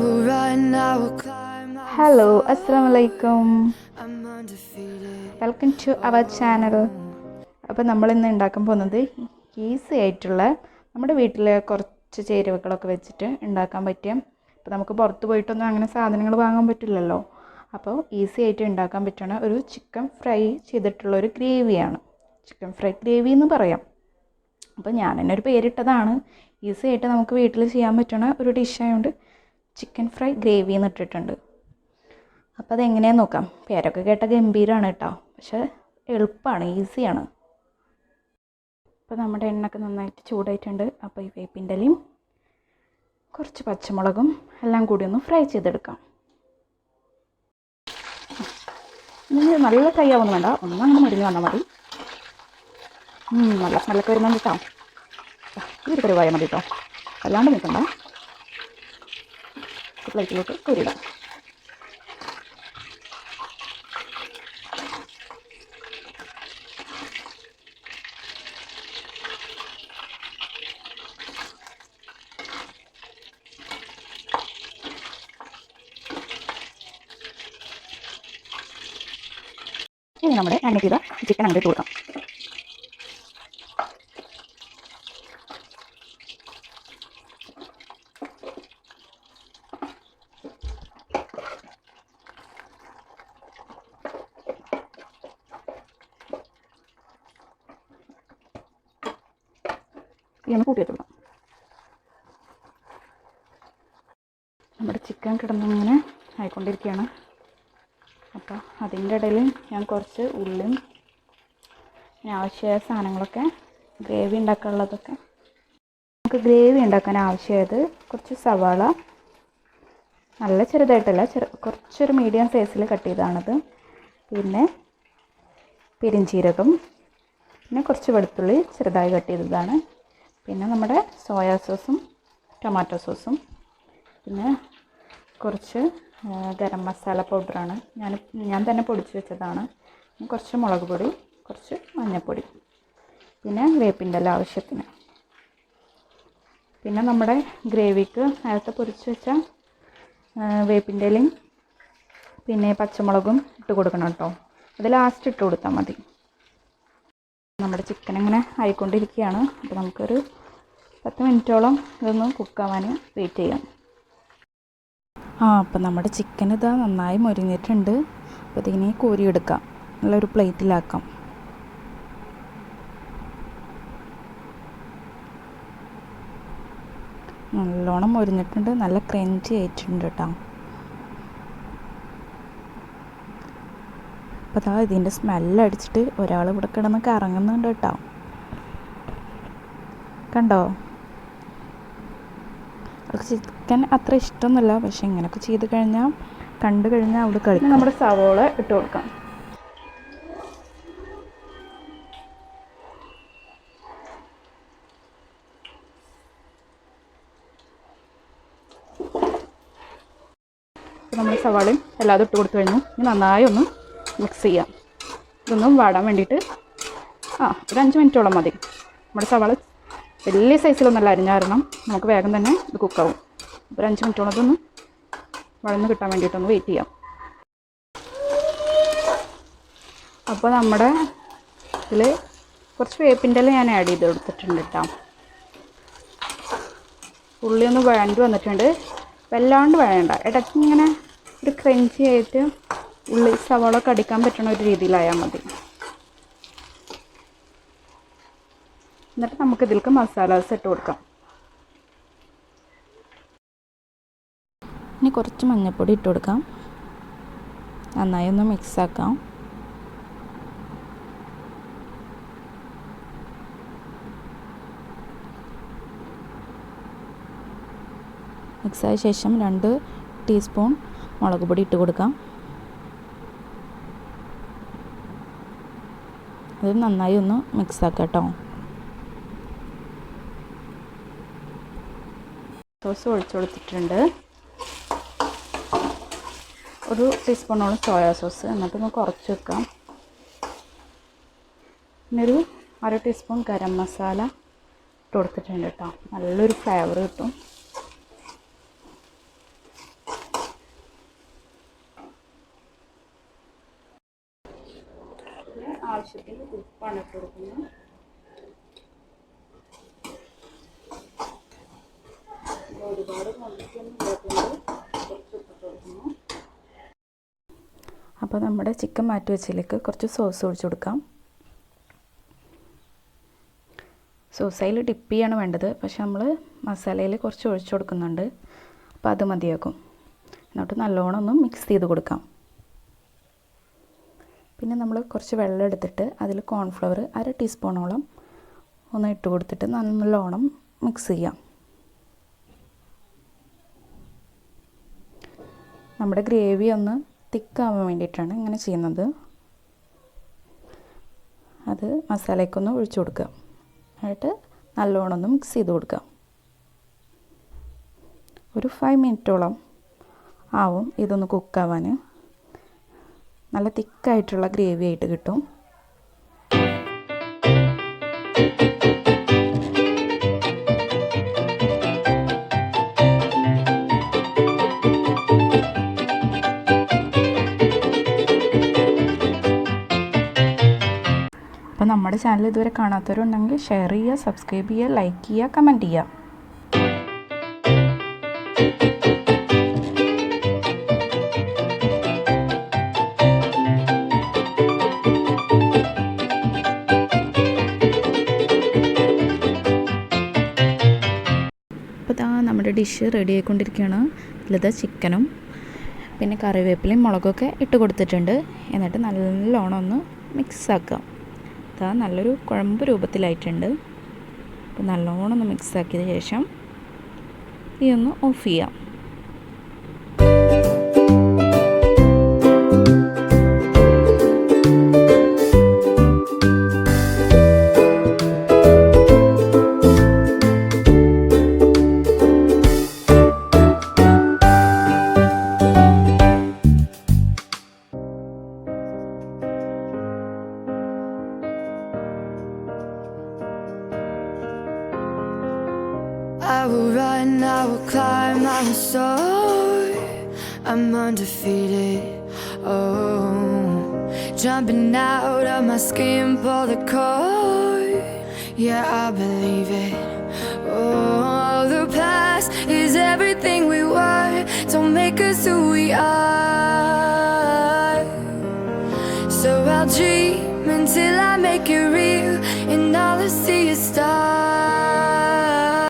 will run, I will climb, I will hello fall, അസ്സലാമു അലൈക്കും I'm undefeated. Welcome to our channel. അപ്പോൾ നമ്മളിന്ന് ഉണ്ടാക്കാൻ പോകുന്നത് ഈസി ആയിട്ടുള്ള നമ്മുടെ വീട്ടിലെ കുറച്ച് ചേരുവകളൊക്കെ വെച്ചിട്ട് ഉണ്ടാക്കാൻ പറ്റിയ, ഇപ്പോൾ നമുക്ക് പുറത്ത് പോയിട്ടൊന്നും അങ്ങനെ സാധനങ്ങൾ വാങ്ങാൻ പറ്റില്ലല്ലോ, അപ്പോൾ ഈസി ആയിട്ട് ഉണ്ടാക്കാൻ പറ്റുന്ന ഒരു ചിക്കൻ ഫ്രൈ ചെയ്തിട്ടുള്ള ഒരു ഗ്രേവിയാണ്. ചിക്കൻ ഫ്രൈ ഗ്രേവി എന്ന് പറയാം. അപ്പോൾ ഞാൻ തന്നെ ഒരു പേരിട്ടതാണ്. ഈസി ആയിട്ട് നമുക്ക് വീട്ടിൽ ചെയ്യാൻ പറ്റുന്ന ഒരു ഡിഷായതുകൊണ്ട് ചിക്കൻ ഫ്രൈ ഗ്രേവി എന്ന് ഇട്ടിട്ടുണ്ട്. അപ്പോൾ അതെങ്ങനെയാണെന്ന് നോക്കാം. പേരൊക്കെ കേട്ട ഗംഭീരമാണ് കേട്ടോ, പക്ഷേ എളുപ്പമാണ്, ഈസിയാണ്. അപ്പോൾ നമ്മുടെ എണ്ണയൊക്കെ നന്നായിട്ട് ചൂടായിട്ടുണ്ട്. അപ്പോൾ ഈ വേപ്പിൻ്റെ ഇലയും കുറച്ച് പച്ചമുളകും എല്ലാം കൂടി ഒന്ന് ഫ്രൈ ചെയ്തെടുക്കാം. ഇനി നല്ല ഫ്രൈ ആവുന്നു വേണ്ട, ഒന്നങ്ങനെ മുരിഞ്ഞ് വന്നാൽ മതി. നല്ല സ്മെല്ലൊക്കെ വരുന്നുണ്ട് കേട്ടോ. ഇതൊരു പരിവായ മതി കേട്ടോ, അല്ലാണ്ട് നിൽക്കണ്ട. പ്ലേറ്റിലോട്ട് കോരിയിടാം. ഇനി നമ്മുടെ എണ്ണ ചെയ്ത ചിക്കൻ അങ്ങോട്ട് ഇട്ട് കൊടുക്കാം. ഇതൊന്ന് കൂട്ടി വെച്ചോളാം. നമ്മുടെ ചിക്കൻ കിടന്നിങ്ങനെ ആയിക്കൊണ്ടിരിക്കുകയാണ്. അപ്പോൾ അതിൻ്റെ ഇടയിൽ ഞാൻ കുറച്ച് ഉള്ളിയും ആവശ്യമായ സാധനങ്ങളൊക്കെ ഗ്രേവി ഉണ്ടാക്കാനുള്ളതൊക്കെ, നമുക്ക് ഗ്രേവി ഉണ്ടാക്കാൻ ആവശ്യമായത് കുറച്ച് സവാള, നല്ല ചെറുതായിട്ടല്ല, കുറച്ചൊരു മീഡിയം സൈസിൽ കട്ട് ചെയ്താണത്. പിന്നെ പെരിഞ്ചീരകം, പിന്നെ കുറച്ച് വെളുത്തുള്ളി ചെറുതായി കട്ട് ചെയ്തതാണ്. പിന്നെ നമ്മുടെ സോയാ സോസും ടൊമാറ്റോ സോസും, പിന്നെ കുറച്ച് ഗരം മസാല പൗഡറാണ്, ഞാൻ തന്നെ പൊടിച്ച് വെച്ചതാണ്. കുറച്ച് മുളക് പൊടി, കുറച്ച് മഞ്ഞൾപ്പൊടി, പിന്നെ വേപ്പിൻ്റെ ഇല ആവശ്യത്തിന്. പിന്നെ നമ്മുടെ ഗ്രേവിക്ക് നേരത്തെ പൊടിച്ച് വെച്ച വേപ്പിൻ്റെ ഇലയും പിന്നെ പച്ചമുളകും ഇട്ട് കൊടുക്കണം കേട്ടോ. അത് ലാസ്റ്റ് ഇട്ട് കൊടുത്താൽ മതി. നമ്മുടെ ചിക്കൻ ഇങ്ങനെ ആയിക്കൊണ്ടിരിക്കുകയാണ്. അപ്പോൾ നമുക്കൊരു 10 മിനിറ്റോളം ഇതൊന്ന് കുക്കാവാൻ വെയിറ്റ് ചെയ്യാം. അപ്പോൾ നമ്മുടെ ചിക്കൻ ഇതാ നന്നായി മൊരിഞ്ഞിട്ടുണ്ട്. അപ്പോൾ ഇതിങ്ങനെ കോരിയെടുക്കാം, നല്ലൊരു പ്ലേറ്റിലാക്കാം. നല്ലോണം മൊരിഞ്ഞിട്ടുണ്ട്, നല്ല ക്രഞ്ചി ആയിട്ടുണ്ട് കേട്ടോ. അപ്പോൾ അതാ ഇതിൻ്റെ സ്മെല്ലടിച്ചിട്ട് ഒരാൾ ഇവിടെ കിടന്ന് കറങ്ങുന്നുണ്ട് കേട്ടോ. കണ്ടോ? അവർക്ക് ചിക്കൻ അത്ര ഇഷ്ടമൊന്നുമില്ല, പക്ഷെ ഇങ്ങനെയൊക്കെ ചെയ്ത് കഴിഞ്ഞാൽ കണ്ടു കഴിഞ്ഞാൽ അവിടെ കഴിക്കും. നമ്മുടെ സവോള ഇട്ട് കൊടുക്കാം. നമ്മുടെ സവാളയും എല്ലാതും ഇട്ട് കൊടുത്തു കഴിഞ്ഞു. ഇനി നന്നായി ഒന്ന് മിക്സ് ചെയ്യാം. ഇതൊന്നും വാടാൻ വേണ്ടിയിട്ട് ഒരു 5 മിനിറ്റോളം മതി. നമ്മുടെ സവാള വലിയ സൈസിലൊന്നല്ല അരിഞ്ഞ കാരണം നമുക്ക് വേഗം തന്നെ ഇത് കുക്കാവും. ഒരു 5 മിനിറ്റോളം ഇതൊന്ന് വഴന്ന് കിട്ടാൻ വേണ്ടിയിട്ടൊന്ന് വെയിറ്റ് ചെയ്യാം. അപ്പോൾ നമ്മുടെ ഇതിൽ കുറച്ച് വേപ്പിൻ്റെ ഇല ഞാൻ ആഡ് ചെയ്ത് കൊടുത്തിട്ടുണ്ട് കേട്ടോ. ഉള്ളി ഒന്ന് വഴണ്ടി വന്നിട്ടുണ്ട്, വല്ലാണ്ട് വഴണ്ട, ഇടയ്ക്ക് ഇങ്ങനെ ഒരു ക്രഞ്ചി ആയിട്ട് ഉള്ളി സവാള കടിക്കാൻ പറ്റുന്ന ഒരു രീതിയിലായാൽ മതി. എന്നിട്ട് നമുക്കിതിലേക്ക് മസാലാസ് ഇട്ട് കൊടുക്കാം. ഇനി കുറച്ച് മഞ്ഞൾപ്പൊടി ഇട്ട് കൊടുക്കാം. നന്നായി ഒന്ന് മിക്സാക്കാം. മിക്സായ ശേഷം 2 ടീസ്പൂൺ മുളക് പൊടി ഇട്ട് കൊടുക്കാം. അത് നന്നായി ഒന്ന് മിക്സാക്കാം കേട്ടോ. സോസ് ഒഴിച്ചു കൊടുത്തിട്ടുണ്ട്, ഒരു ടീസ്പൂണോളം സോയാ സോസ്. എന്നിട്ടൊന്ന് കുറച്ച് വെക്കാം. പിന്നെ ഒരു 1/2 ടീസ്പൂൺ ഗരം മസാല ഇട്ട് കൊടുത്തിട്ടുണ്ട് കേട്ടോ. നല്ലൊരു ഫ്ലേവർ കിട്ടും. പിന്നെ ആവശ്യത്തിന് ഉപ്പാണ് ഇട്ട് കൊടുക്കുന്നത്. ഒരുപാട് ക്വാണ്ടിറ്റിയൊന്നും ഇല്ലാത്തതുകൊണ്ട് കുറച്ച് ഉപ്പിട്ട് കൊടുക്കുന്നു. അപ്പോൾ നമ്മുടെ ചിക്കൻ മാറ്റി വെച്ചതിലേക്ക് കുറച്ച് സോസ് ഒഴിച്ച് കൊടുക്കാം. സോസ് അതിൽ ഡിപ്പ് ചെയ്യാണ് വേണ്ടത്, പക്ഷെ നമ്മൾ മസാലയിൽ കുറച്ച് ഒഴിച്ചു കൊടുക്കുന്നുണ്ട്, അപ്പോൾ അത് മതിയാക്കും. എന്നിട്ട് നല്ലോണം ഒന്ന് മിക്സ് ചെയ്ത് കൊടുക്കാം. പിന്നെ നമ്മൾ കുറച്ച് വെള്ളം എടുത്തിട്ട് അതിൽ കോൺഫ്ലവർ 1/2 ടീസ്പൂണോളം ഒന്ന് ഇട്ട് കൊടുത്തിട്ട് നല്ലോണം മിക്സ് ചെയ്യാം. നമ്മുടെ ഗ്രേവി ഒന്ന് തിക്കാവാൻ വേണ്ടിയിട്ടാണ് ഇങ്ങനെ ചെയ്യുന്നത്. അത് മസാലയ്ക്കൊന്ന് ഒഴിച്ചു കൊടുക്കുക. എന്നിട്ട് നല്ലോണം ഒന്ന് മിക്സ് ചെയ്ത് കൊടുക്കുക. ഒരു 5 മിനിറ്റോളം ആവും ഇതൊന്ന് കുക്കാവാൻ. നല്ല തിക്കായിട്ടുള്ള ഗ്രേവി ആയിട്ട് കിട്ടും. അപ്പോൾ നമ്മുടെ ചാനൽ ഇതുവരെ കാണാത്തവരുണ്ടെങ്കിൽ ഷെയർ ചെയ്യുക, സബ്സ്ക്രൈബ് ചെയ്യുക, ലൈക്ക് ചെയ്യുക, കമൻറ്റ് ചെയ്യുക. അപ്പോൾ നമ്മുടെ ഡിഷ് റെഡി ആയിക്കൊണ്ടിരിക്കുകയാണ്. ഇതിലത് ചിക്കനും പിന്നെ കറിവേപ്പിലയും മുളകൊക്കെ ഇട്ട് കൊടുത്തിട്ടുണ്ട്. എന്നിട്ട് നല്ലോണം ഒന്ന് മിക്സ് ആക്കാം. നല്ലൊരു കുഴമ്പ് രൂപത്തിലായിട്ടുണ്ട്. അപ്പോൾ നല്ലോണം ഒന്ന് മിക്സ് ആക്കിയതിന് ശേഷം ഇതൊന്ന് ഓഫ് ചെയ്യാം. I will run, I will climb, I will soar. I'm undefeated. Oh, jumping out of my skin, pull the cord. Yeah, I believe it. Oh, the past is everything we were. Don't make us who we are. So I'll dream until I make it real, and all I see is stars.